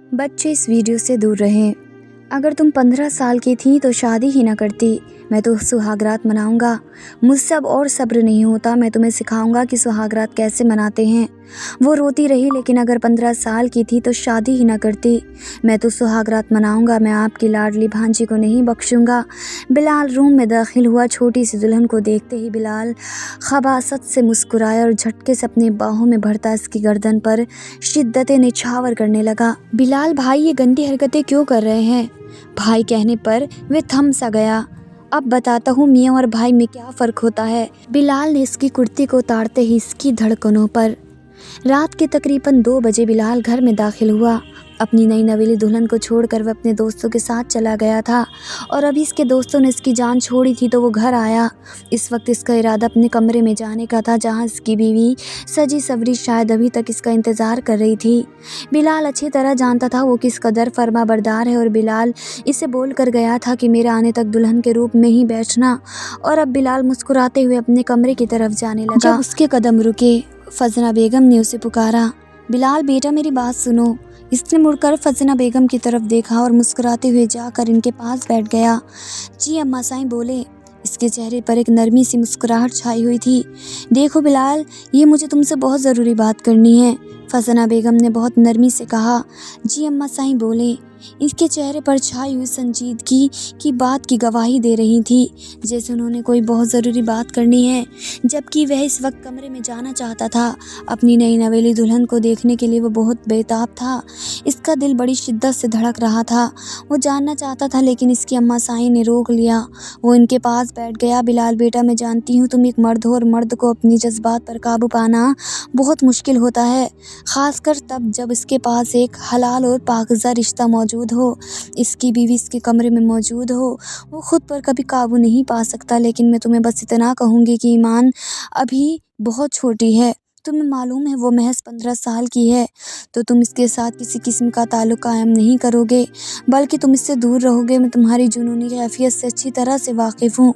बच्चे इस वीडियो से दूर रहें। अगर तुम 15 साल की थी तो शादी ही ना करती। मैं तो सुहागरात मनाऊंगा। मुझसे अब और सब्र नहीं होता। मैं तुम्हें सिखाऊंगा कि सुहागरात कैसे मनाते हैं। वो रोती रही, लेकिन अगर 15 साल की थी तो शादी ही ना करती। मैं तो सुहागरात मनाऊंगा। मैं आपकी लाडली भांजी को नहीं बख्शूंगा। बिलाल रूम में दाखिल हुआ। छोटी सी दुल्हन को देखते ही बिलाल खबासत से मुस्कुराया और झटके से अपनी बाहों में भरता इसकी गर्दन पर शिद्दतें निछावर करने लगा। बिलाल भाई, ये गंदी हरकतें क्यों कर रहे हैं? भाई कहने पर वे थम सा गया। अब बताता हूँ मियाँ और भाई में क्या फ़र्क होता है। बिलाल ने इसकी कुर्ती को उतारते ही इसकी धड़कनों पर। रात के तकरीबन 2 बजे बिलाल घर में दाखिल हुआ। अपनी नई नवेली दुल्हन को छोड़कर वह अपने दोस्तों के साथ चला गया था और अभी इसके दोस्तों ने इसकी जान छोड़ी थी तो वो घर आया। इस वक्त इसका इरादा अपने कमरे में जाने का था, जहां इसकी बीवी सजी सवरी शायद अभी तक इसका इंतज़ार कर रही थी। बिलाल अच्छी तरह जानता था वो किस कदर फर्माबरदार है और बिलाल इसे बोल कर गया था कि मेरे आने तक दुल्हन के रूप में ही बैठना। और अब बिलाल मुस्कुराते हुए अपने कमरे की तरफ जाने लगा। जब उसके कदम रुके, फजना बेगम ने उसे पुकारा, बिलाल बेटा मेरी बात सुनो। इसने मुड़कर फजना बेगम की तरफ देखा और मुस्कुराते हुए जाकर इनके पास बैठ गया। जी अम्मा साईं बोले। इसके चेहरे पर एक नरमी सी मुस्कुराहट छाई हुई थी। देखो बिलाल, ये मुझे तुमसे बहुत ज़रूरी बात करनी है, फजना बेगम ने बहुत नरमी से कहा। जी अम्मा साईं बोले। इसके चेहरे पर छाई हुई संजीदगी की बात की गवाही दे रही थी, जैसे उन्होंने कोई बहुत ज़रूरी बात करनी है, जबकि वह इस वक्त कमरे में जाना चाहता था। अपनी नई नवेली दुल्हन को देखने के लिए वो बहुत बेताब था। इसका दिल बड़ी शिद्दत से धड़क रहा था। वो जानना चाहता था, लेकिन इसकी अम्मा साईं ने रोक लिया। वो इनके पास बैठ गया। बिलाल बेटा, मैं जानती हूँ तुम एक मर्द हो और मर्द को अपनी जज्बात पर काबू पाना बहुत मुश्किल होता है, ख़ासकर तब जब इसके पास एक हलाल और पाकीज़ा रिश्ता मौजूद हो। इसकी बीवी इसके कमरे में मौजूद हो। वो खुद पर कभी काबू नहीं पा सकता। लेकिन मैं तुम्हें बस इतना कहूँगी कि ईमान अभी बहुत छोटी है। तुम्हें मालूम है वो महज 15 साल की है, तो तुम इसके साथ किसी किस्म का ताल्लुक़ कायम नहीं करोगे, बल्कि तुम इससे दूर रहोगे। मैं तुम्हारी जुनूनी कैफियत से अच्छी तरह से वाकिफ़ हूँ।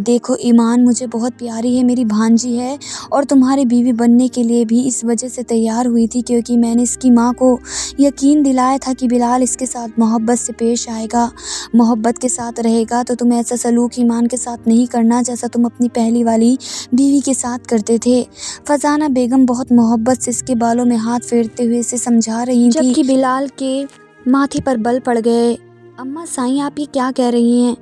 देखो ईमान मुझे बहुत प्यारी है, मेरी भांजी है और तुम्हारी बीवी बनने के लिए भी इस वजह से तैयार हुई थी क्योंकि मैंने इसकी माँ को यकीन दिलाया था कि बिलाल इसके साथ मोहब्बत से पेश आएगा, मोहब्बत के साथ रहेगा। तो तुम ऐसा सलूक ईमान के साथ नहीं करना जैसा तुम अपनी पहली वाली बीवी के साथ करते थे। फजाना बेगम बहुत मोहब्बत से इसके बालों में हाथ फेरते हुए इसे समझा रही थी, जबकि बिलाल के माथे पर बल पड़ गए। अम्मा साईं, आप ये क्या कह रही हैं?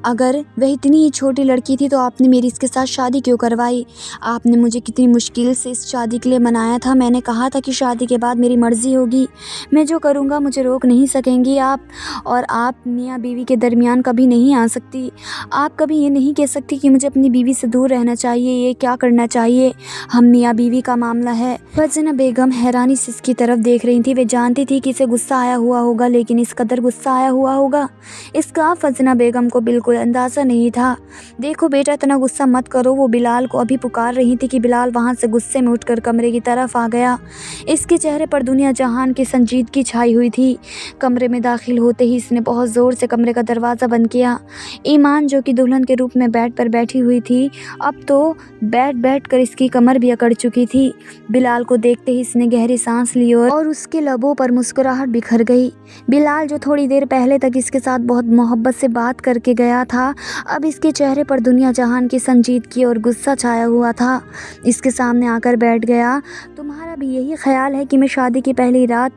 अगर वह इतनी ही छोटी लड़की थी तो आपने मेरी इसके साथ शादी क्यों करवाई? आपने मुझे कितनी मुश्किल से इस शादी के लिए मनाया था। मैंने कहा था कि शादी के बाद मेरी मर्ज़ी होगी, मैं जो करूँगा मुझे रोक नहीं सकेंगी आप। और आप मियाँ बीवी के दरमियान कभी नहीं आ सकती। आप कभी ये नहीं कह सकती कि मुझे अपनी बीवी से दूर रहना चाहिए, ये क्या करना चाहिए। हम मियाँ बीवी का मामला है। फजना बेगम हैरानी से इसकी तरफ देख रही थी। वे जानती थी कि इसे गुस्सा आया हुआ होगा, लेकिन इस कदर गुस्सा आया हुआ होगा इसका फजना बेगम को बिल्कुल अंदाज़ा नहीं था। देखो बेटा, इतना गुस्सा मत करो। वो बिलाल को अभी पुकार रही थी कि बिलाल वहाँ से गुस्से में उठकर कमरे की तरफ आ गया। इसके चेहरे पर दुनिया जहान की संजीदगी छाई हुई थी। कमरे में दाखिल होते ही इसने बहुत ज़ोर से कमरे का दरवाज़ा बंद किया। ईमान, जो कि दुल्हन के रूप में बेड पर बैठी हुई थी, अब तो बैठ कर इसकी कमर भी अकड़ चुकी थी। बिलाल को देखते ही इसने गहरी सांस ली और उसके लबों पर मुस्कुराहट बिखर गई। बिलाल, जो थोड़ी देर पहले तक इसके साथ बहुत मोहब्बत से बात करके गया था, अब इसके चेहरे पर दुनिया जहान की संजीदगी और गुस्सा छाया हुआ था। इसके सामने आकर बैठ गया। तुम्हारा भी यही ख्याल है कि मैं शादी की पहली रात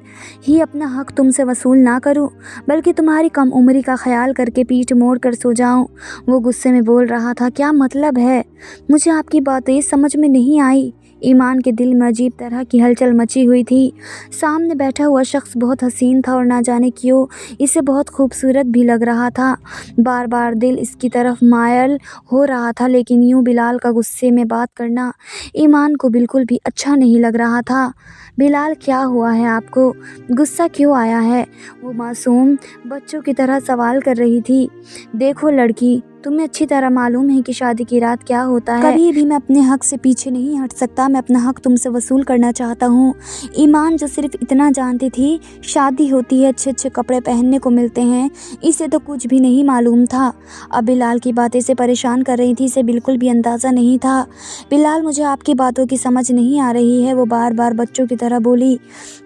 ही अपना हक तुमसे वसूल ना करूं, बल्कि तुम्हारी कम उम्री का ख्याल करके पीठ मोड़ कर सो जाऊं? वो गुस्से में बोल रहा था। क्या मतलब है? मुझे आपकी बातें समझ में नहीं आई। ईमान के दिल में अजीब तरह की हलचल मची हुई थी। सामने बैठा हुआ शख्स बहुत हसीन था और ना जाने क्यों इसे बहुत खूबसूरत भी लग रहा था। बार बार दिल इसकी तरफ मायल हो रहा था, लेकिन यूं बिलाल का गुस्से में बात करना ईमान को बिल्कुल भी अच्छा नहीं लग रहा था। बिलाल, क्या हुआ है आपको? गुस्सा क्यों आया है? वो मासूम बच्चों की तरह सवाल कर रही थी। देखो लड़की, तुम्हें अच्छी तरह मालूम है कि शादी की रात क्या होता है। कभी भी मैं अपने हक से पीछे नहीं हट सकता। मैं अपना हक तुमसे वसूल करना चाहता हूँ। ईमान जो सिर्फ इतना जानती थी, शादी होती है, अच्छे अच्छे कपड़े पहनने को मिलते हैं, इसे तो कुछ भी नहीं मालूम था। अब बिलाल की बातें से परेशान कर रही थी, इसे बिल्कुल भी अंदाज़ा नहीं था। बिलाल, मुझे आपकी बातों की समझ नहीं आ रही है, वो बार बार बच्चों की तरह बोली।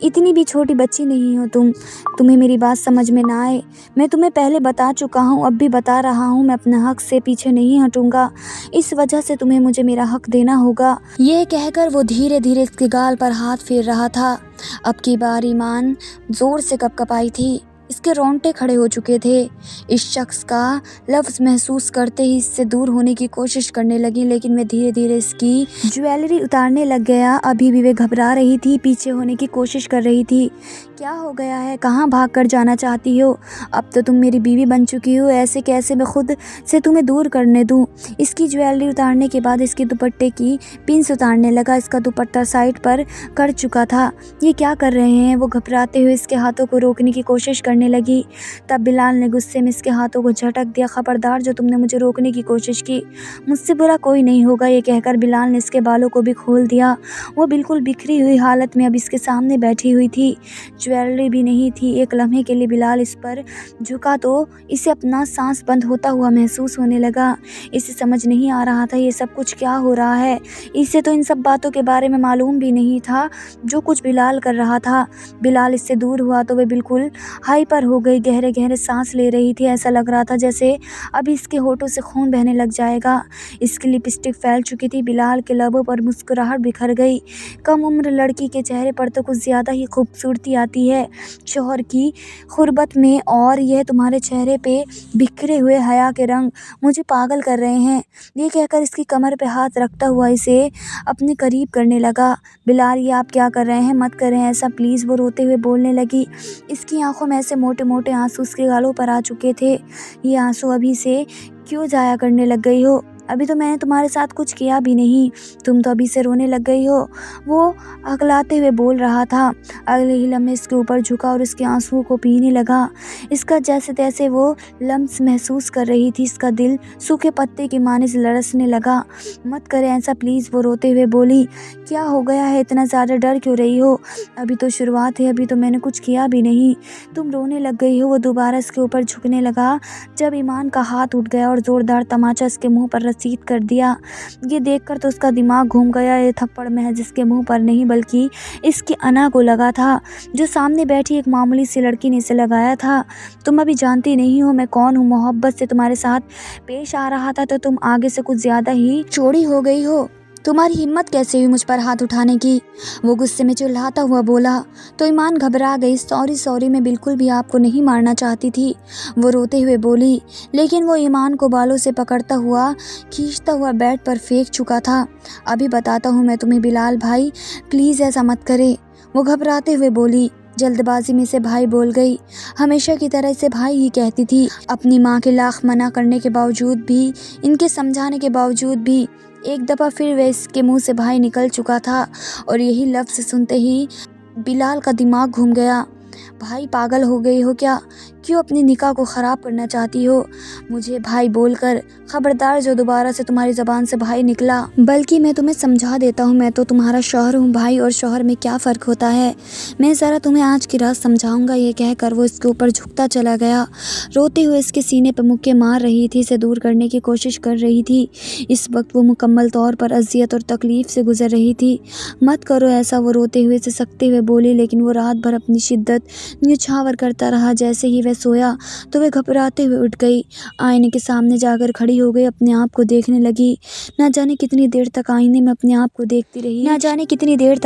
इतनी भी छोटी बच्ची नहीं हो तुम्हें मेरी बात समझ में ना आए। मैं तुम्हें पहले बता चुका हूँ, अब भी बता रहा हूँ, मैं अपने हक से पीछे नहीं हटूंगा। इस वजह से तुम्हें मुझे मेरा हक देना होगा। ये कहकर वो धीरे धीरे इसके गाल पर हाथ फेर रहा था। अब की बार ईमान जोर से कपकपाई थी, इसके रोंगटे खड़े हो चुके थे। इस शख्स का लफ्ज़ महसूस करते ही इससे दूर होने की कोशिश करने लगी, लेकिन मैं धीरे धीरे इसकी ज्वेलरी उतारने लग गया। अभी भी वे घबरा रही थी, पीछे होने की कोशिश कर रही थी। क्या हो गया है, कहाँ भाग कर जाना चाहती हो? अब तो तुम मेरी बीवी बन चुकी हो, ऐसे कैसे मैं खुद से तुम्हें दूर करने दूँ? इसकी ज्वेलरी उतारने के बाद इसके दुपट्टे की पिन्स उतारने लगा। इसका दुपट्टा साइड पर कर चुका था। ये क्या कर रहे हैं? वो घबराते हुए इसके हाथों को रोकने की कोशिश करने लगी। तब बिलाल ने गुस्से में इसके हाथों को झटक दिया। खबरदार, जो तुमने मुझे रोकने की कोशिश की, मुझसे बुरा कोई नहीं होगा। ये कहकर बिलाल ने इसके बालों को भी खोल दिया। वो बिल्कुल बिखरी हुई हालत में अब इसके सामने बैठी हुई थी, ज्वेलरी भी नहीं थी। एक लम्हे के लिए बिलाल इस पर झुका तो इसे अपना सांस बंद होता हुआ महसूस होने लगा। इसे समझ नहीं आ रहा था ये सब कुछ क्या हो रहा है। इसे तो इन सब बातों के बारे में मालूम भी नहीं था जो कुछ बिलाल कर रहा था। बिलाल इससे दूर हुआ तो वे बिल्कुल हाइपर हो गई, गहरे गहरे सांस ले रही थी। ऐसा लग रहा था जैसे अभी इसके होठों से खून बहने लग जाएगा। इसकी लिपस्टिक फैल चुकी थी। बिलाल के लबों पर मुस्कुराहट बिखर गई। कम उम्र लड़की के चेहरे पर तो कुछ ज़्यादा ही खूबसूरती आती है शौहर की गुर्बत में, और यह तुम्हारे चेहरे पे बिखरे हुए हया के रंग मुझे पागल कर रहे हैं। ये कहकर इसकी कमर पे हाथ रखता हुआ इसे अपने करीब करने लगा। बिलाल, ये आप क्या कर रहे हैं? मत करें ऐसा प्लीज़, वो रोते हुए बोलने लगी। इसकी आंखों में ऐसे मोटे मोटे आंसू उसके गालों पर आ चुके थे। ये आंसू अभी से क्यों जाया करने लग गई हो? अभी तो मैंने तुम्हारे साथ कुछ किया भी नहीं, तुम तो अभी से रोने लग गई हो। वो अगलाते हुए बोल रहा था। अगले ही लम्हे इसके ऊपर झुका और इसके आंसुओं को पीने लगा। इसका जैसे तैसे वो लम्स महसूस कर रही थी। इसका दिल सूखे पत्ते की माने से लरसने लगा। मत करें ऐसा प्लीज़, वो रोते हुए बोली। क्या हो गया है, इतना ज़्यादा डर क्यों रही हो? अभी तो शुरुआत है, अभी तो मैंने कुछ किया भी नहीं, तुम रोने लग गई हो। वो दोबारा इसके ऊपर झुकने लगा जब ईमान का हाथ उठ गया और ज़ोरदार तमाचा इसके मुंह पर रसीद कर दिया। ये देखकर तो उसका दिमाग घूम गया। ये थप्पड़ महज इसके मुंह पर नहीं बल्कि इसकी अना को लगा था, जो सामने बैठी एक मामूली सी लड़की ने इसे लगाया था। तुम अभी जानती नहीं हो मैं कौन हूँ। मोहब्बत से तुम्हारे साथ पेश आ रहा था तो तुम आगे से कुछ ज़्यादा ही चौड़ी हो गई हो। तुम्हारी हिम्मत कैसे हुई मुझ पर हाथ उठाने की? वो गुस्से में चिल्लाता हुआ बोला। तो ईमान घबरा गई। सॉरी सॉरी, मैं बिल्कुल भी आपको नहीं मारना चाहती थी, वो रोते हुए बोली। लेकिन वो ईमान को बालों से पकड़ता हुआ खींचता हुआ बेड पर फेंक चुका था। अभी बताता हूँ मैं तुम्हें बिलाल भाई, प्लीज़ ऐसा मत करे, वो घबराते हुए बोली। जल्दबाजी में से भाई बोल गई। हमेशा की तरह इसे भाई ही कहती थी। अपनी माँ के लाख मना करने के बावजूद भी, इनके समझाने के बावजूद भी, एक दफ़ा फिर वह इसके मुंह से भाई निकल चुका था और यही लफ्ज़ सुनते ही बिलाल का दिमाग घूम गया। भाई, पागल हो गई हो क्या? क्यों अपनी निकाह को ख़राब करना चाहती हो मुझे भाई बोलकर? खबरदार, जो दोबारा से तुम्हारी ज़बान से भाई निकला, बल्कि मैं तुम्हें समझा देता हूँ, मैं तो तुम्हारा शौहर हूँ। भाई और शौहर में क्या फ़र्क होता है, मैं ज़रा तुम्हें आज की रात समझाऊँगा। ये कहकर वो इसके ऊपर झुकता चला गया। रोते हुए इसके सीने पर मुक्के मार रही थी, इसे दूर करने की कोशिश कर रही थी। इस वक्त वो मुकम्मल तौर पर अज़ियत और तकलीफ़ से गुजर रही थी। मत करो ऐसा, वो रोते हुए से सकते हुए बोली। लेकिन वो रात भर अपनी शिद्दत न्यौछावर करता रहा। जैसे ही वह सोया तो वह घबराते हुए उठ गई, आईने के सामने जाकर खड़ी हो गई, अपने आप को देखने लगी। ना जाने कितनी देर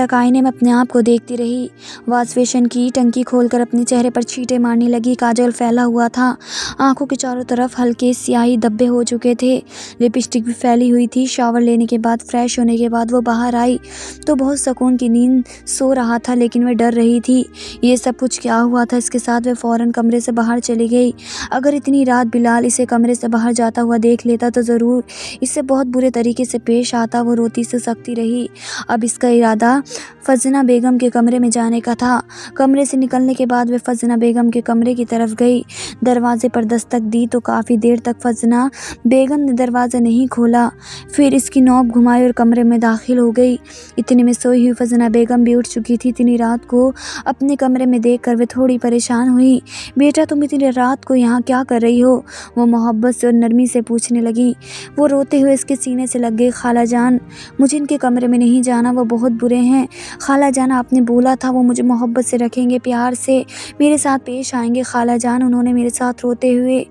तक आईने में अपने आप को देखती रही। वॉश बेसिन की टंकी खोलकर अपने चेहरे पर छींटे मारने लगी। काजल फैला हुआ था, आंखों के चारों तरफ हल्के स्याही धब्बे हो चुके थे, लिपस्टिक भी फैली हुई थी। शावर लेने के बाद, फ्रेश होने के बाद वो बाहर आई तो बहुत सुकून की नींद सो रहा था, लेकिन वह डर रही थी। ये सब कुछ क्या हुआ था इसके साथ? वह फ़ौरन कमरे से باہر چلی گئی۔ اگر اتنی رات بلال اسے کمرے سے باہر جاتا ہوا دیکھ لیتا تو ضرور اس سے بہت برے طریقے سے پیش آتا۔ وہ روتی سے سکتی رہی۔ اب اس کا ارادہ فضنہ بیگم کے کمرے میں جانے کا تھا۔ کمرے سے نکلنے کے بعد وہ فضنہ بیگم کے کمرے کی طرف گئی۔ دروازے پر دستک دی تو کافی دیر تک فضنہ بیگم نے دروازہ نہیں کھولا۔ پھر اس کی نوب گھمائی اور کمرے میں داخل ہو گئی۔ اتنے میں سوئی ہوئی فضنہ بیگم بھی اٹھ چکی تھی۔ اتنی رات کو اپنے کمرے میں دیکھ کر وہ تھوڑی پریشان ہوئی۔ بیٹا تم اتنی رات کو یہاں کیا کر رہی ہو؟ وہ محبت سے اور نرمی سے پوچھنے لگی۔ وہ روتے ہوئے اس کے سینے سے لگ گئی۔ خالہ جان مجھے ان کے کمرے میں نہیں جانا، وہ بہت برے ہیں۔ خالہ جان آپ نے بولا تھا وہ مجھے محبت سے رکھیں گے، پیار سے میرے ساتھ پیش آئیں گے۔ خالہ جان انہوں نے میرے ساتھ روتے ہوئے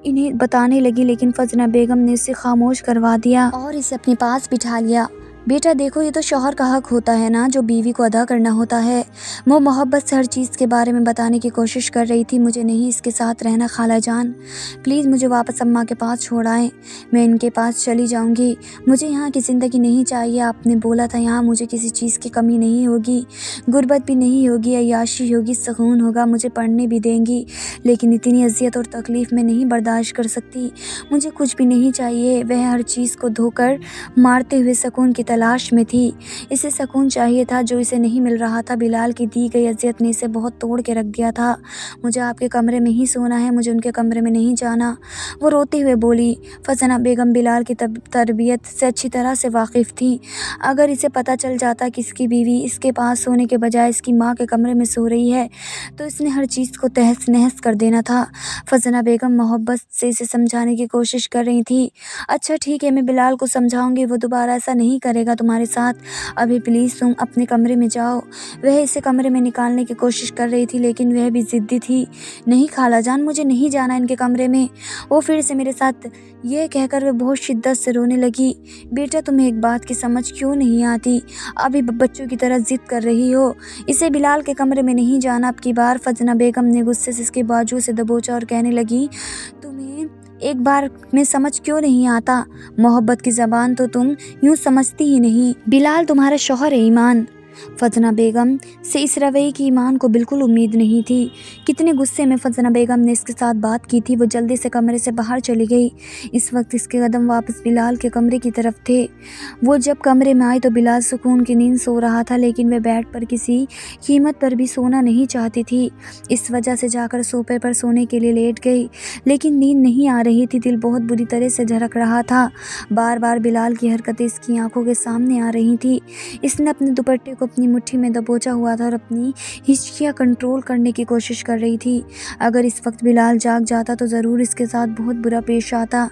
انہیں بتانے لگی، لیکن فضنہ بیگم نے اسے خاموش کروا دیا اور اسے اپنے پاس بٹھا لیا۔ بیٹا دیکھو یہ تو شوہر کا حق ہوتا ہے نا جو بیوی کو ادا کرنا ہوتا ہے۔ وہ محبت سے ہر چیز کے بارے میں بتانے کی کوشش کر رہی تھی۔ مجھے نہیں اس کے ساتھ رہنا خالہ جان، پلیز مجھے واپس اماں کے پاس چھوڑ آئیں، میں ان کے پاس چلی جاؤں گی۔ مجھے یہاں کی زندگی نہیں چاہیے۔ آپ نے بولا تھا یہاں مجھے کسی چیز کی کمی نہیں ہوگی، غربت بھی نہیں ہوگی، عیاشی ہوگی، سکون ہوگا، مجھے پڑھنے بھی دیں گی، لیکن اتنی اذیت اور تکلیف میں نہیں برداشت کر سکتی۔ مجھے کچھ بھی نہیں چاہیے۔ وہ ہر چیز کو دھو کر مارتے ہوئے سکون کی تلاش میں تھی۔ اسے سکون چاہیے تھا جو اسے نہیں مل رہا تھا۔ بلال کی دی گئی اذیت نے اسے بہت توڑ کے رکھ دیا تھا۔ مجھے آپ کے کمرے میں ہی سونا ہے، مجھے ان کے کمرے میں نہیں جانا، وہ روتے ہوئے بولی۔ فضنہ بیگم بلال کی تربیت سے اچھی طرح سے واقف تھی۔ اگر اسے پتہ چل جاتا کہ اس کی بیوی اس کے پاس سونے کے بجائے اس کی ماں کے کمرے میں سو رہی ہے تو اس نے ہر چیز کو تہس نہس کر دینا تھا۔ فضنہ بیگم محبت سے اسے سمجھانے کی کوشش کر رہی تھی۔ اچھا ٹھیک ہے، میں بلال کو سمجھاؤں گی، وہ دوبارہ ایسا نہیں کرے گا تمہارے ساتھ۔ ابھی پلیز تم اپنے کمرے میں جاؤ۔ وہ اسے کمرے میں نکالنے کی کوشش کر رہی تھی لیکن وہ بھی ضدی تھی۔ نہیں خالہ جان مجھے نہیں جانا ان کے کمرے میں، وہ پھر سے میرے ساتھ، یہ کہہ کر وہ بہت شدت سے رونے لگی۔ بیٹا تمہیں ایک بات کی سمجھ کیوں نہیں آتی؟ ابھی بچوں کی طرح ضد کر رہی ہو، اسے بلال کے کمرے میں نہیں جانا اب کی بار۔ فضنہ بیگم نے غصے سے اس کے بازو سے دبوچا اور کہنے لگی، تمہیں ایک بار میں سمجھ کیوں نہیں آتا؟ محبت کی زبان تو تم یوں سمجھتی ہی نہیں۔ بلال تمہارا شوہر ہے ایمان۔ فضنہ بیگم سے اس رویے کی ایمان کو بالکل امید نہیں تھی۔ کتنے غصے میں فضنہ بیگم نے اس کے ساتھ بات کی تھی۔ وہ جلدی سے کمرے سے باہر چلی گئی۔ اس وقت اس کے قدم واپس بلال کے کمرے کی طرف تھے۔ وہ جب کمرے میں آئی تو بلال سکون کی نیند سو رہا تھا، لیکن وہ بیڈ پر کسی قیمت پر بھی سونا نہیں چاہتی تھی۔ اس وجہ سے جا کر صوفے پر سونے کے لیے لیٹ گئی، لیکن نیند نہیں آ رہی تھی۔ دل بہت بری طرح سے دھڑک رہا تھا۔ بار بار بلال کی حرکتیں اس کی آنکھوں کے سامنے آ رہی تھی۔ اس نے اپنے دوپٹے کو اپنی مٹھی میں دبوچا ہوا تھا اور اپنی ہچکیاں کنٹرول کرنے کی کوشش کر رہی تھی۔ اگر اس وقت بلال جاگ جاتا تو ضرور اس کے ساتھ بہت برا پیش آتا۔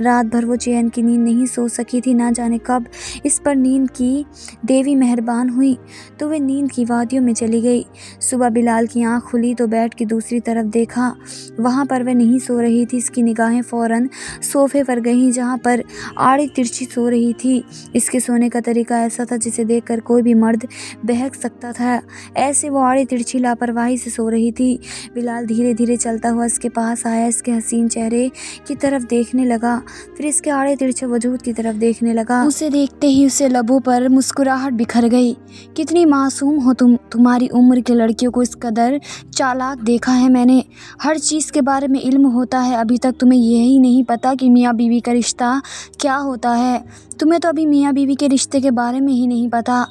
رات بھر وہ چین کی نیند نہیں سو سکی تھی۔ نہ جانے کب اس پر نیند کی دیوی مہربان ہوئی تو وہ نیند کی وادیوں میں چلی گئی۔ صبح بلال کی آنکھ کھلی تو بیڈ کی دوسری طرف دیکھا، وہاں پر وہ نہیں سو رہی تھی۔ اس کی نگاہیں فوراً صوفے پر گئیں جہاں پر آڑی ترچھی سو رہی تھی۔ اس کے سونے کا طریقہ ایسا تھا جسے دیکھ کر کوئی بھی مرد بہک سکتا تھا، ایسے وہ آڑی ترچھی لاپرواہی سے سو رہی تھی۔ بلال دھیرے دھیرے چلتا ہوا اس کے پاس آیا، اس کے حسین چہرے کی طرف دیکھنے لگا، پھر اس کے آڑے ترچھے وجود کی طرف دیکھنے لگا۔ اسے دیکھتے ہی اسے لبوں پر مسکراہٹ بکھر گئی۔ کتنی معصوم ہو تم، تمہاری عمر کے لڑکیوں کو اس قدر چالاک دیکھا ہے میں نے، ہر چیز کے بارے میں علم ہوتا ہے، ابھی تک تمہیں یہی نہیں پتا کہ میاں بیوی کا رشتہ کیا ہوتا ہے، تمہیں تو ابھی میاں بیوی کے رشتے کے بارے میں ہی نہیں پتا۔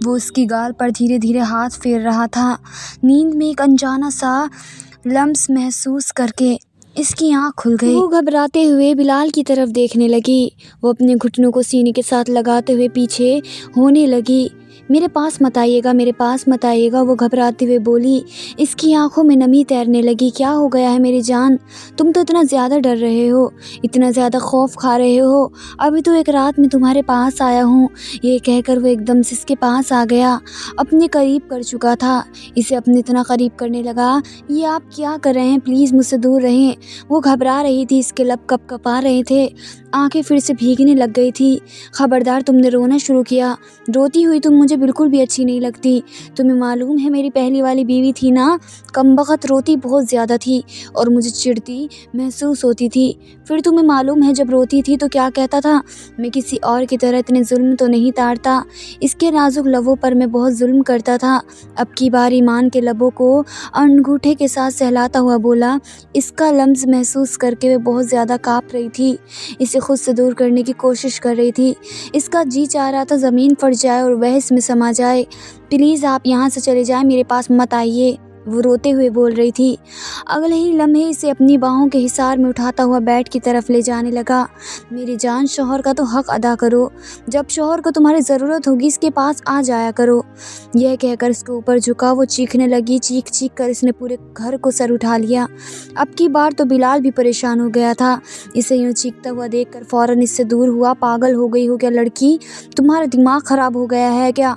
وہ اس کی گال پر دھیرے دھیرے ہاتھ پھیر رہا تھا، نیند میں ایک انجانا سا لمس محسوس کر کے اس کی آنکھ کھل گئی۔ وہ گھبراتے ہوئے بلال کی طرف دیکھنے لگی، وہ اپنے گھٹنوں کو سینے کے ساتھ لگاتے ہوئے پیچھے ہونے لگی۔ میرے پاس مت آئیے گا، میرے پاس مت آئیے گا، وہ گھبراتے ہوئے بولی۔ اس کی آنکھوں میں نمی تیرنے لگی۔ کیا ہو گیا ہے میری جان؟ تم تو اتنا زیادہ ڈر رہے ہو، اتنا زیادہ خوف کھا رہے ہو، ابھی تو ایک رات میں تمہارے پاس آیا ہوں۔ یہ کہہ کر وہ ایک دم سے اس کے پاس آ گیا، اپنے قریب کر چکا تھا، اسے اپنے اتنا قریب کرنے لگا۔ یہ آپ کیا کر رہے ہیں؟ پلیز مجھ سے دور رہیں۔ وہ گھبرا رہی تھی، اس کے لب کپ کپا رہے تھے، آنکھیں پھر سے بھیگنے لگ گئی تھی۔ خبردار تم نے رونا شروع کیا، روتی ہوئی تم مجھے مجھے بالکل بھی اچھی نہیں لگتی۔ تمہیں معلوم ہے میری پہلی والی بیوی تھی نا، کم بخت روتی بہت زیادہ تھی اور مجھے چڑتی محسوس ہوتی تھی۔ پھر تمہیں معلوم ہے جب روتی تھی تو کیا کہتا تھا، میں کسی اور کی طرح اتنے ظلم تو نہیں تارتا، اس کے نازک لبوں پر میں بہت ظلم کرتا تھا۔ اب کی بار ایمان کے لبوں کو انگوٹھے کے ساتھ سہلاتا ہوا بولا۔ اس کا لمس محسوس کر کے وہ بہت زیادہ کانپ رہی تھی، اسے خود سے دور کرنے کی کوشش کر رہی تھی۔ اس کا جی چاہ رہا تھا زمین پھٹ جائے اور وہ اس میں سما جائے۔ پلیز آپ یہاں سے چلے جائیں، میرے پاس مت آئیے، وہ روتے ہوئے بول رہی تھی۔ اگلے ہی لمحے اسے اپنی باہوں کے حصار میں اٹھاتا ہوا بیڈ کی طرف لے جانے لگا۔ میری جان، شوہر کا تو حق ادا کرو، جب شوہر کو تمہاری ضرورت ہوگی اس کے پاس آ جایا کرو۔ یہ کہہ کر اس کے اوپر جھکا، وہ چیخنے لگی۔ چیخ چیخ کر اس نے پورے گھر کو سر اٹھا لیا۔ اب کی بار تو بلال بھی پریشان ہو گیا تھا، اسے یوں چیختا ہوا دیکھ کر فوراً اس سے دور ہوا۔ پاگل ہو گئی ہو کیا لڑکی، تمہارا دماغ خراب ہو گیا ہے کیا؟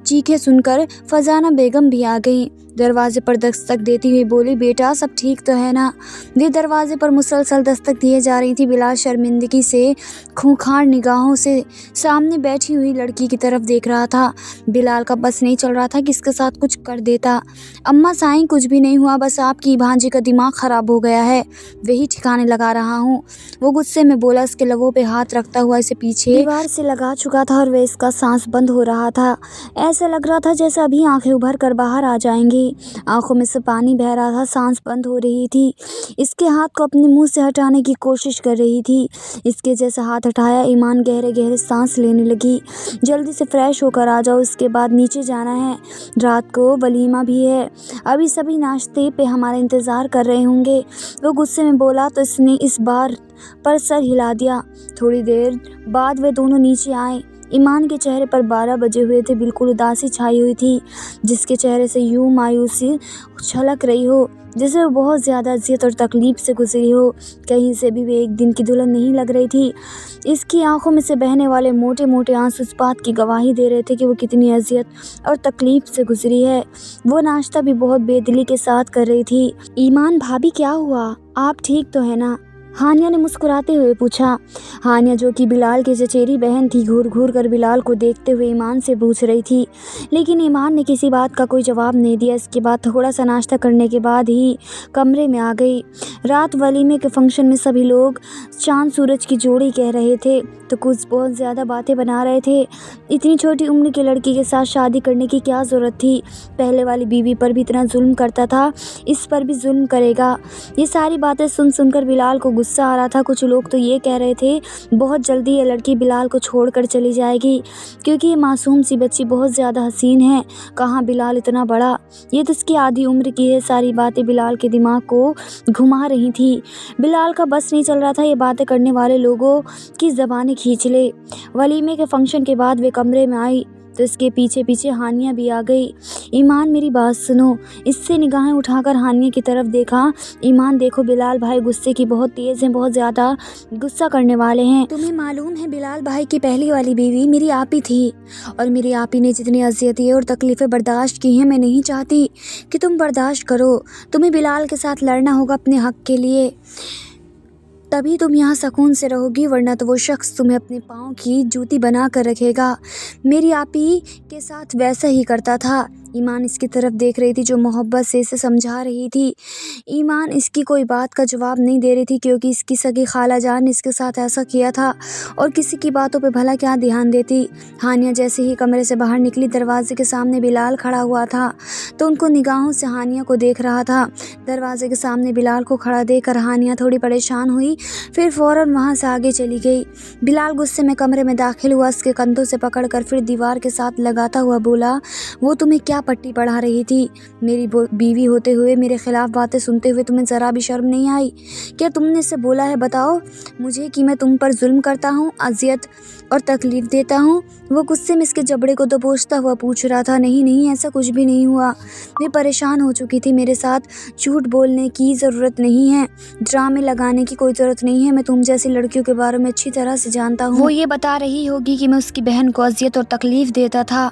چیخیں سن کر فضانہ بیگم بھی آ گئیں، دروازے پر دستک دیتی ہوئی بولی، بیٹا سب ٹھیک تو ہے نا؟ وہ دروازے پر مسلسل دستک دیے جا رہی تھی۔ بلال شرمندگی سے خونخوار نگاہوں سے سامنے بیٹھی ہوئی لڑکی کی طرف دیکھ رہا تھا۔ بلال کا بس نہیں چل رہا تھا کہ اس کے ساتھ کچھ کر دیتا۔ اماں سائیں، کچھ بھی نہیں ہوا، بس آپ کی بھانجی کا دماغ خراب ہو گیا ہے، وہی ٹھکانے لگا رہا ہوں، وہ غصے میں بولا، اس کے لبوں پہ ہاتھ رکھتا ہوا اسے پیچھے دیوار سے لگا چکا تھا اور وہ اس کا سانس بند ہو رہا تھا۔ ایسا لگ رہا تھا جیسے ابھی آنکھیں ابھر کر باہر آ جائیں گی، آنکھوں میں سے پانی بہہ رہا تھا، سانس بند ہو رہی تھی۔ اس کے ہاتھ کو اپنے منہ سے ہٹانے کی کوشش کر رہی تھی۔ اس کے جیسا ہاتھ ہٹایا، ایمان گہرے گہرے سانس لینے لگی۔ جلدی سے فریش ہو کر آ جاؤ، اس کے بعد نیچے جانا ہے، رات کو ولیمہ بھی ہے، ابھی سبھی ناشتے پہ ہمارا انتظار کر رہے ہوں گے، وہ غصے میں بولا تو اس نے اس بار پر سر ہلا دیا۔ تھوڑی دیر بعد وہ دونوں نیچے آئے۔ ایمان کے چہرے پر 12 بجے ہوئے تھے، بالکل اداسی چھائی ہوئی تھی، جس کے چہرے سے یوں مایوسی چھلک رہی ہو جیسے وہ بہت زیادہ اذیت اور تکلیف سے گزری ہو، کہیں سے بھی وہ ایک دن کی دلہن نہیں لگ رہی تھی۔ اس کی آنکھوں میں سے بہنے والے موٹے موٹے آنسو اس بات کی گواہی دے رہے تھے کہ وہ کتنی اذیت اور تکلیف سے گزری ہے۔ وہ ناشتہ بھی بہت بے دلی کے ساتھ کر رہی تھی۔ ایمان بھابی، کیا ہوا، آپ ٹھیک تو ہے نا؟ ہانیہ نے مسکراتے ہوئے پوچھا۔ ہانیہ، جو کہ بلال کی چچیری بہن تھی، گھور گھور کر بلال کو دیکھتے ہوئے ایمان سے پوچھ رہی تھی، لیکن ایمان نے کسی بات کا کوئی جواب نہیں دیا۔ اس کے بعد تھوڑا سا ناشتہ کرنے کے بعد ہی کمرے میں آ گئی۔ رات ولیمے کے فنکشن میں سبھی لوگ چاند سورج کی جوڑی کہہ رہے تھے تو کچھ بہت زیادہ باتیں بنا رہے تھے۔ اتنی چھوٹی عمر کی لڑکی کے ساتھ شادی کرنے کی کیا ضرورت تھی؟ پہلے والی بیوی پر بھی اتنا ظلم کرتا تھا، اس پر بھی ظلم کرے گا؟ یہ ساری باتیں سن کر بلال کو غصہ آ رہا تھا۔ کچھ لوگ تو یہ کہہ رہے تھے بہت جلدی یہ لڑکی بلال کو چھوڑ کر چلی جائے گی، کیونکہ یہ معصوم سی بچی بہت زیادہ حسین ہے، کہاں بلال اتنا بڑا، یہ تو اس کی آدھی عمر کی ہے۔ ساری باتیں بلال کے دماغ کو گھما رہی تھی۔ بلال کا بس نہیں چل رہا تھا یہ باتیں کرنے والے لوگوں کی زبانیں کھینچ لے۔ ولیمے کے فنکشن کے بعد وہ کمرے میں آئی تو اس کے پیچھے پیچھے ہانیہ بھی آ گئی۔ ایمان، میری بات سنو، اس سے نگاہیں اٹھا کر ہانیہ کی طرف دیکھا۔ ایمان دیکھو، بلال بھائی غصے کی بہت تیز ہیں، بہت زیادہ غصہ کرنے والے ہیں۔ تمہیں معلوم ہے بلال بھائی کی پہلی والی بیوی میری آپی تھی، اور میری آپی نے جتنی اذیتیں اور تکلیفیں برداشت کی ہیں، میں نہیں چاہتی کہ تم برداشت کرو۔ تمہیں بلال کے ساتھ لڑنا ہوگا اپنے حق کے لیے، تبھی تم یہاں سکون سے رہو گی، ورنہ تو وہ شخص تمہیں اپنے پاؤں کی جوتی بنا کر رکھے گا۔ میری آپی کے ساتھ ویسا ہی کرتا تھا۔ ایمان اس کی طرف دیکھ رہی تھی جو محبت سے اسے سمجھا رہی تھی۔ ایمان اس کی کوئی بات کا جواب نہیں دے رہی تھی، کیونکہ اس کی سگی خالہ جان نے اس کے ساتھ ایسا کیا تھا اور کسی کی باتوں پہ بھلا کیا دھیان دیتی۔ ہانیہ جیسے ہی کمرے سے باہر نکلی، دروازے کے سامنے بلال کھڑا ہوا تھا تو ان کو نگاہوں سے ہانیہ کو دیکھ رہا تھا۔ دروازے کے سامنے بلال کو کھڑا دیکھ کر ہانیہ تھوڑی پریشان ہوئی، پھر فوراً وہاں سے آگے چلی گئی۔ بلال غصے میں کمرے میں داخل ہوا، اس کے کندھوں سے پکڑ کر پھر دیوار کے ساتھ لگاتا ہوا بولا، وہ تمہیں کیا پٹی پڑھا رہی تھی؟ میری بیوی ہوتے ہوئے میرے خلاف باتیں سنتے ہوئے تمہیں ذرا بھی شرم نہیں آئی؟ کیا تم نے اسے بولا ہے، بتاؤ مجھے، کہ میں تم پر ظلم کرتا ہوں، اذیت اور تکلیف دیتا ہوں؟ وہ غصے میں اس کے جبڑے کو دبوچتا ہوا پوچھ رہا تھا۔ نہیں نہیں، ایسا کچھ بھی نہیں ہوا، میں پریشان ہو چکی تھی، میرے ساتھ جھوٹ بولنے کی ضرورت نہیں ہے، ڈرامے لگانے کی کوئی ضرورت نہیں ہے، میں تم جیسی لڑکیوں کے بارے میں اچھی طرح سے جانتا ہوں۔ وہ یہ بتا رہی ہوگی کہ میں اس کی بہن کو اذیت اور تکلیف دیتا تھا،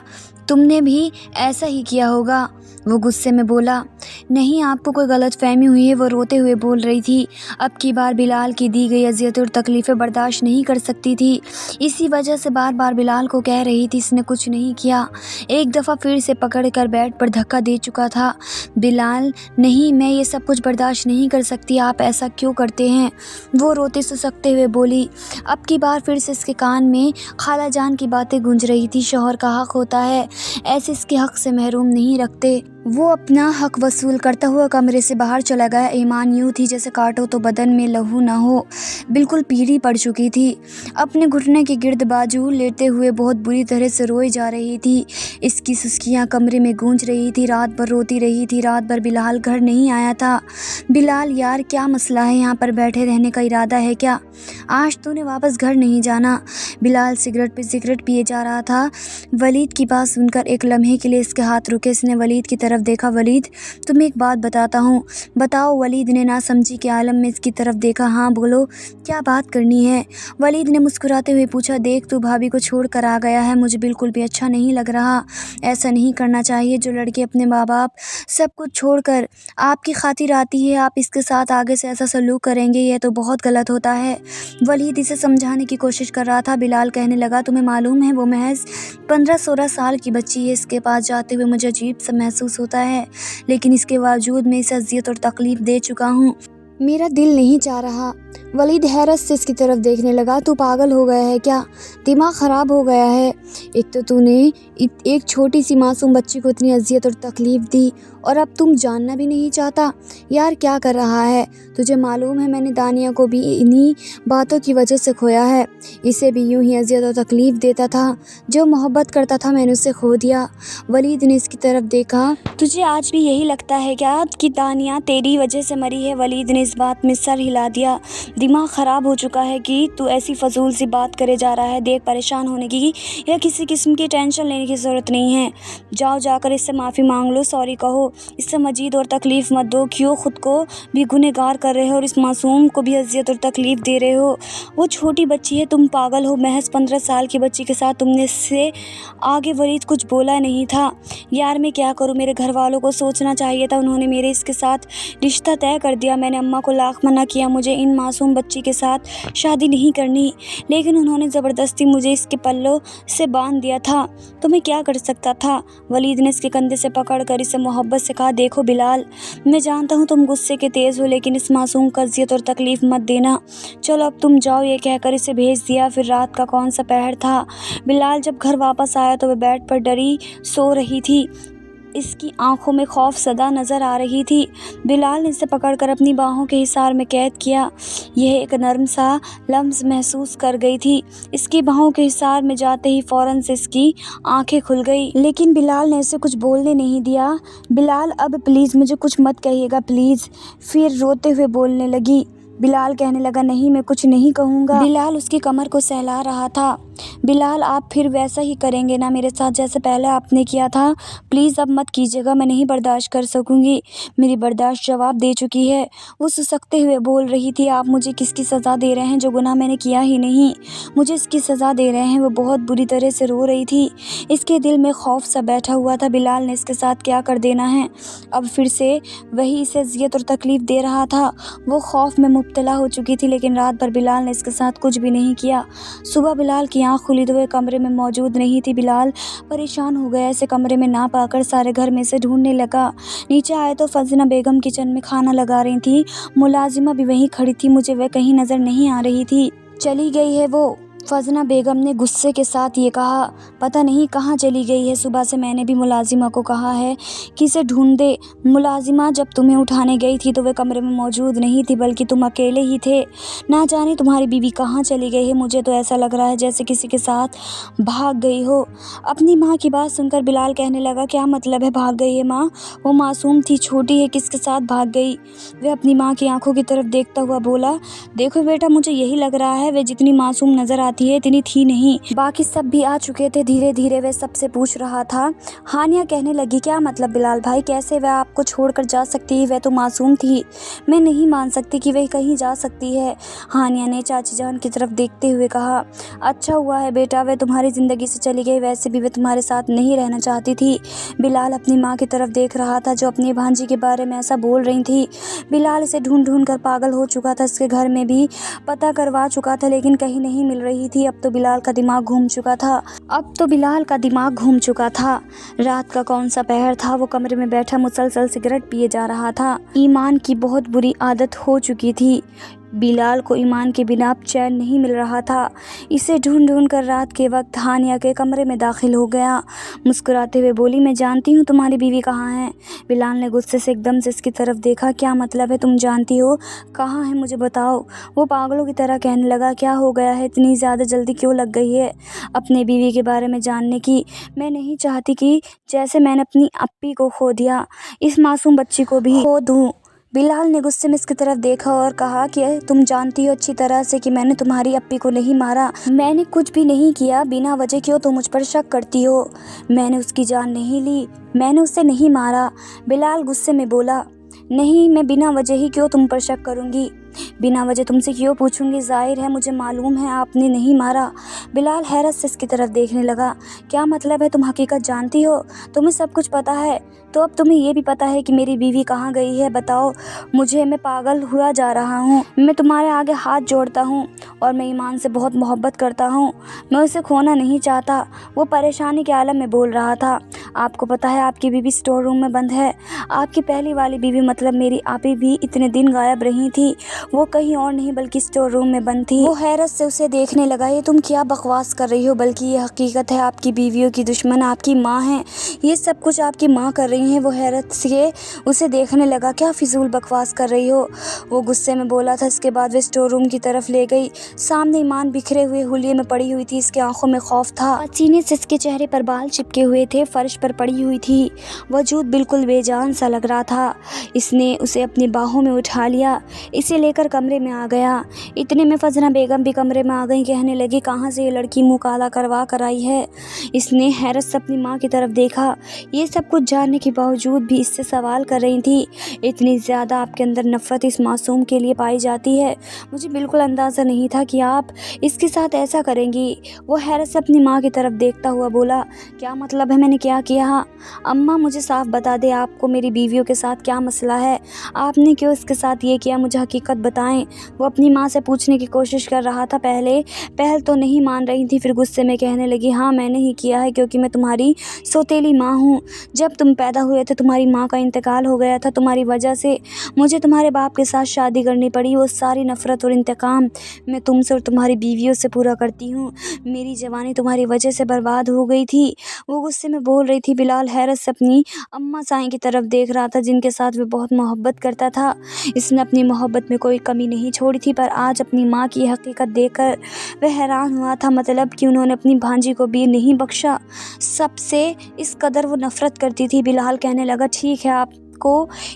तुम ने भी ऐसा ही किया होगा। वो गुस्से में बोला। नहीं, आपको कोई गलत फहमी हुई है, वो रोते हुए बोल रही थी। अब की बार बिलाल की दी गई अज़ियत और तकलीफ़ें बर्दाश्त नहीं कर सकती थी। इसी वजह से बार बार बिलाल को कह रही थी इसने कुछ नहीं किया। एक दफ़ा फिर से पकड़ कर बेड पर धक्का दे चुका था। बिलाल, नहीं, मैं ये सब कुछ बर्दाश्त नहीं कर सकती, आप ऐसा क्यों करते हैं? वो रोते सुसकते हुए बोली। अब की बार फिर से इसके कान में खाला जान की बातें गूंज रही थी। शौहर का हक होता है, ऐसे इसके हक से महरूम नहीं रखते। वो अपना हक वसूल करता हुआ कमरे से बाहर चला गया। ईमान यूँ थी जैसे काटो तो बदन में लहू ना हो, बिल्कुल पीली पड़ चुकी थी। अपने घुटने के गिर्द बाजू लेटे हुए बहुत बुरी तरह से रोई जा रही थी। इसकी सुस्कियाँ कमरे में गूंज रही थी। रात भर रोती रही थी। रात भर बिलाल घर नहीं आया था। बिलाल यार, क्या मसला है? यहाँ पर बैठे रहने का इरादा है क्या? आज तूने वापस घर नहीं जाना? बिलाल सिगरेट पे सिगरेट पिए जा रहा था। वलीद की बात सुनकर एक लम्हे के लिए इसके हाथ रुके। इसने वलीद की तरफ देखा। वलीद, तुम्हें एक बात बताता हूँ। बताओ। वलीद ने नासमझी के आलम में इसकी तरफ देखा। हाँ बोलो, क्या बात करनी है? वलीद ने मुस्कुराते हुए पूछा। देख, तू भाभी को छोड़ कर आ गया है, मुझे बिल्कुल भी अच्छा नहीं लग रहा। ऐसा नहीं करना चाहिए। जो लड़की अपने माँ बाप सब कुछ छोड़ कर आपकी खातिर आती है, आप इसके साथ आगे से ऐसा सलूक करेंगे, यह तो बहुत गलत होता है। वलीद इसे समझाने की कोशिश कर रहा था। बिलाल कहने लगा, तुम्हें मालूम है वो महज 15-16 साल की बच्ची है। इसके पास जाते हुए मुझे अजीब सा महसूस होता है, लेकिन इसके बावजूद मैं इसे अज़ियत और तकलीफ़ दे चुका हूँ। मेरा दिल नहीं चाह रहा। वलीद हैरत से इसकी तरफ देखने लगा। तू पागल हो गया है क्या? दिमाग ख़राब हो गया है? एक तो तूने एक छोटी सी मासूम बच्ची को इतनी अज़ियत और तकलीफ़ दी, और अब तुम जानना भी नहीं चाहता। यार, क्या कर रहा है? तुझे मालूम है मैंने दानिया को भी इन्हीं बातों की वजह से खोया है। इसे भी यूं ही अज़ियत और तकलीफ़ देता था। जो मोहब्बत करता था मैंने उसे खो दिया। वलीद ने इसकी तरफ देखा। तुझे आज भी यही लगता है क्या कि दानिया तेरी वजह से मरी है? वलीद ने इस बात में सर हिला दिया। दिमाग ख़राब हो चुका है कि तू ऐसी फजूल सी बात करे जा रहा है। देख, परेशान होने की या किसी किस्म की टेंशन लेने की ज़रूरत नहीं है। जाओ, जाकर इससे माफ़ी मांग लो, सॉरी कहो। इससे मजीद और तकलीफ़ मत दो। क्यों खुद को भी गुनहगार कर रहे हो और इस मासूम को भी अज़ियत और तकलीफ़ दे रहे हो? वो छोटी बच्ची है, तुम पागल हो। महज 15 साल की बच्ची के साथ तुमने इससे आगे वलीद कुछ बोला नहीं था। यार, मैं क्या करूँ? मेरे घर वालों को सोचना चाहिए था, उन्होंने मेरे इसके साथ रिश्ता तय कर दिया। मैंने अम्मा को लाख मना किया, मुझे इन मासूम बच्ची के साथ शादी नहीं करनी, लेकिन उन्होंने ज़बरदस्ती मुझे इसके पल्लों से बांध दिया था। तो मैं क्या कर सकता था? वलीद ने इसके कंधे से पकड़ कर इसे मोहब्बत से कहा। देखो बिलाल, मैं जानता हूँ तुम गुस्से के तेज़ हो, लेकिन इस मासूम को अज़ियत और तकलीफ़ मत देना। चलो अब तुम जाओ। ये कहकर इसे भेज दिया। फिर रात का कौन सा पहर था। बिलाल जब घर वापस आया तो वह बेड पर डरी सो रही थी। इसकी आंखों में खौफ सदा नज़र आ रही थी। बिलाल ने इसे पकड़कर अपनी बाहों के हिसार में कैद किया। यह एक नरम सा लम्स महसूस कर गई थी। इसकी बाहों के हिसार में जाते ही फ़ौरन से इसकी आंखें खुल गई, लेकिन बिलाल ने इसे कुछ बोलने नहीं दिया। बिलाल, अब प्लीज़ मुझे कुछ मत कहिएगा, प्लीज़। फिर रोते हुए बोलने लगी। बिलाल कहने लगा, नहीं, मैं कुछ नहीं कहूँगा। बिलाल उसकी कमर को सहला रहा था। बिलाल, आप फिर वैसा ही करेंगे ना मेरे साथ जैसे पहले आपने किया था? प्लीज़ अब मत कीजिएगा, मैं नहीं बर्दाश्त कर सकूँगी। मेरी बर्दाश्त जवाब दे चुकी है। वो सुसकते हुए बोल रही थी। आप मुझे किसकी सज़ा दे रहे हैं? जो गुनाह मैंने किया ही नहीं, मुझे इसकी सज़ा दे रहे हैं। वो बहुत बुरी तरह से रो रही थी। इसके दिल में खौफ सा बैठा हुआ था। बिलाल ने इसके साथ क्या कर देना है? अब फिर से वही इसे अज़ियत और तकलीफ़ दे रहा था। वो खौफ में मुब्तला हो चुकी थी, लेकिन रात भर बिलाल ने इसके साथ कुछ भी नहीं किया। सुबह बिलाल की आँख खुली तो वह कमरे में मौजूद नहीं थी। बिलाल परेशान हो गया। इसे कमरे में ना पाकर सारे घर में से ढूंढने लगा। नीचे आए तो फज़ीना बेगम किचन में खाना लगा रही थी। मुलाजिमा भी वहीं खड़ी थी। मुझे वह कहीं नज़र नहीं आ रही थी। चली गई है वो? फज़ीना बेगम ने गुस्से के साथ ये कहा। पता नहीं कहाँ चली गई है। सुबह से मैंने भी मुलाजिमा को कहा है कि इसे ढूंढ दे। मुलाजिमा जब तुम्हें उठाने गई थी तो वह कमरे में मौजूद नहीं थी, बल्कि तुम अकेले ही थे। ना जाने तुम्हारी बीवी कहाँ चली गई है। मुझे तो ऐसा लग रहा है जैसे किसी के साथ भाग गई हो। अपनी माँ की बात सुनकर बिलाल कहने लगा, क्या मतलब है भाग गई है माँ? वो मासूम थी, छोटी है, किसके साथ भाग गई? वह अपनी माँ की आंखों की तरफ देखता हुआ बोला, देखो बेटा, मुझे यही लग रहा है, वह जितनी मासूम नज़र आती चाहती है इतनी थी नहीं। बाकी सब भी आ चुके थे। धीरे धीरे वह सबसे पूछ रहा था। हानिया कहने लगी, क्या मतलब बिलाल भाई, कैसे वह आपको छोड़कर जा सकती है? वह तो मासूम थी, मैं नहीं मान सकती कि वह कहीं जा सकती है। हानिया ने चाची जान की तरफ देखते हुए कहा, अच्छा हुआ है बेटा वह तुम्हारी ज़िंदगी से चली गई, वैसे भी वह तुम्हारे साथ नहीं रहना चाहती थी। बिलाल अपनी माँ की तरफ देख रहा था जो अपनी भांजी के बारे में ऐसा बोल रही थी। बिलाल इसे ढूंढ ढूंढ कर पागल हो चुका था, इसके घर में भी पता करवा चुका था लेकिन कहीं नहीं मिल रही थी। अब तो बिलाल का दिमाग घूम चुका था। रात का कौन सा पहर था, वो कमरे में बैठा मुसलसल सिगरेट पिए जा रहा था। ईमान की बहुत बुरी आदत हो चुकी थी। बिलाल को ईमान के बिना अब चैन नहीं मिल रहा था। इसे ढूंढ ढूंढ कर रात के वक्त हानिया के कमरे में दाखिल हो गया। मुस्कुराते हुए बोली, मैं जानती हूँ तुम्हारी बीवी कहाँ है। बिलाल ने गुस्से से एकदम से इसकी तरफ देखा, क्या मतलब है तुम जानती हो कहाँ है, मुझे बताओ। वो पागलों की तरह कहने लगा, क्या हो गया है, इतनी ज़्यादा जल्दी क्यों लग गई है अपने बीवी के बारे में जानने की? मैं नहीं चाहती कि जैसे मैंने अपनी अप्पी को खो दिया, इस मासूम बच्ची को भी खो दूँ। बिलाल ने गुस्से में इसकी तरफ देखा और कहा कि तुम जानती हो अच्छी तरह से कि मैंने तुम्हारी अप्पी को नहीं मारा, मैंने कुछ भी नहीं किया, बिना वजह क्यों तुम मुझ पर शक करती हो? मैंने उसकी जान नहीं ली, मैंने उसे नहीं मारा। बिलाल गुस्से में बोला, नहीं मैं बिना वजह ही क्यों तुम पर शक करूंगी, बिना वजह तुमसे क्यों पूछूंगी, जाहिर है मुझे मालूम है आपने नहीं मारा। बिलाल हैरत से इसकी तरफ देखने लगा, क्या मतलब है, तुम हकीकत जानती हो, तुम्हें सब कुछ पता है, तो अब तुम्हें ये भी पता है कि मेरी बीवी कहाँ गई है, बताओ मुझे, मैं पागल हुआ जा रहा हूँ। मैं तुम्हारे आगे हाथ जोड़ता हूँ और मैं ईमान से बहुत मोहब्बत करता हूँ, मैं उसे खोना नहीं चाहता। वो परेशानी के आलम में बोल रहा था। आपको पता है आपकी बीवी स्टोर रूम में बंद है, आपकी पहली वाली बीवी मतलब मेरी आपी भी इतने दिन गायब रही थी, वो कहीं और नहीं बल्कि स्टोर रूम में बंद थी। वो हैरत से उसे देखने लगा, ये तुम क्या बकवास कर रही हो, बल्कि ये हकीकत है, आपकी बीवियों की दुश्मन आपकी माँ है, ये सब कुछ आपकी माँ कर रही है। वो हैरत से उसे देखने लगा, क्या फिजूल बकवास कर रही हो, वो गुस्से में बोला था। इसके बाद वे स्टोर रूम की तरफ ले गई। सामने ईमान बिखरे हुए हुलिये में पड़ी हुई थी, इसकी आंखों में खौफ था, पसीने से इसके चेहरे पर बाल चिपके हुए थे, फर्श पर पड़ी हुई थी, वजूद बिल्कुल बेजान सा लग रहा था। इसने उसे अपनी बाहों में उठा लिया, इसे लेकर कमरे में आ गया। इतने में फजना बेगम भी कमरे में आ गई। कहने लगी, कहाँ से ये लड़की मुँह काला करवा कर आई है? इसने हैरत से अपनी माँ की तरफ देखा, ये सब कुछ जानने के बावजूद भी इससे सवाल कर रही थी, इतनी ज़्यादा आपके अंदर नफ़रत इस मासूम के लिए पाई जाती है, मुझे बिल्कुल अंदाज़ा नहीं था कि आप इसके साथ ऐसा करेंगी। वो हैरत से अपनी माँ की तरफ देखता हुआ बोला, क्या मतलब है, मैंने क्या किया? अम्मा मुझे साफ बता दे, आपको मेरी बीवियों के साथ क्या मसला है, आपने क्यों इसके साथ ये किया, मुझे हकीकत बताएं। वो अपनी माँ से पूछने की कोशिश कर रहा था। पहल तो नहीं मान रही थी, फिर गुस्से में कहने लगी, हाँ मैंने ही किया है, क्योंकि मैं तुम्हारी सौतेली माँ हूँ। जब तुम पैदा हुए थे तुम्हारी माँ का इंतकाल हो गया था, तुम्हारी वजह से मुझे तुम्हारे बाप के साथ शादी करनी पड़ी। वो सारी नफ़रत और इंतकाम मैं तुमसे और तुम्हारी बीवियों से पूरा करती हूँ। मेरी जवानी तुम्हारी वजह से बर्बाद हो गई थी, वो गुस्से में बोल रही थी। बिलाल हैरत से अपनी अम्मा साईं की तरफ देख रहा था, जिनके साथ वो बहुत मोहब्बत करता था। इसने अपनी मोहब्बत में कोई कमी नहीं छोड़ी थी, पर आज अपनी माँ की हकीकत देखकर वह हैरान हुआ था, मतलब कि उन्होंने अपनी भांजी को भी नहीं बख्शा। सबसे इस कदर वो नफ़रत करती थी। बिलाल कहने लगा, ठीक है, आपको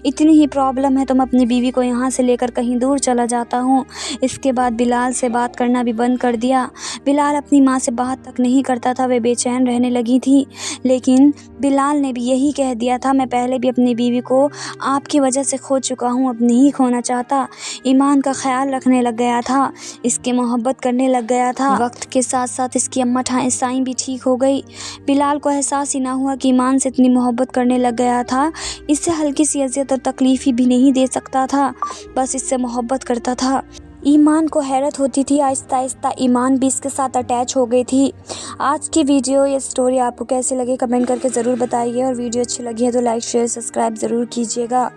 इतनी ही प्रॉब्लम है तो मैं अपनी बीवी को यहाँ से लेकर कहीं दूर चला जाता हूँ। इसके बाद बिलाल से बात करना भी बंद कर दिया। बिलाल अपनी माँ से बात तक नहीं करता था, वे बेचैन रहने लगी थी। लेकिन बिलाल ने भी यही कह दिया था, मैं पहले भी अपनी बीवी को आपकी वजह से खो चुका हूँ, अब नहीं खोना चाहता। ईमान का ख्याल रखने लग गया था, इसकी मोहब्बत करने लग गया था। वक्त के साथ साथ इसकी अम्मा साईं भी ठीक हो गई। बिलाल को एहसास ही ना हुआ कि ईमान से इतनी मोहब्बत करने लग गया था, इससे हल्की सी अज़ियत और तकलीफ़ भी नहीं दे सकता था, बस इससे मोहब्बत करता था। ईमान को हैरत होती थी, आहिस्ता आहिस्ता ईमान भी इसके साथ अटैच हो गई थी। आज की वीडियो ये स्टोरी आपको कैसी लगी कमेंट करके ज़रूर बताइए, और वीडियो अच्छी लगी है तो लाइक शेयर सब्सक्राइब ज़रूर कीजिएगा।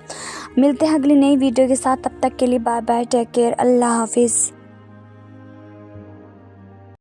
मिलते हैं अगली नई वीडियो के साथ, तब तक के लिए बाय बाय, टेक केयर, अल्लाह हाफिज़।